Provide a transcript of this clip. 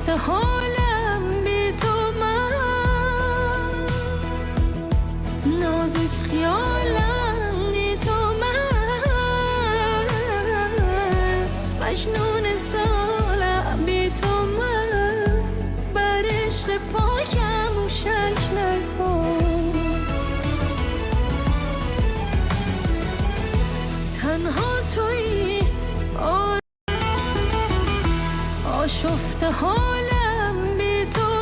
آشفته حالم بی تو من، نازک خیالم بی تو من، مجنون سالم بی تو من، بر عشق پاکم شک نکن. تنها تویی آشفته حالم بی تو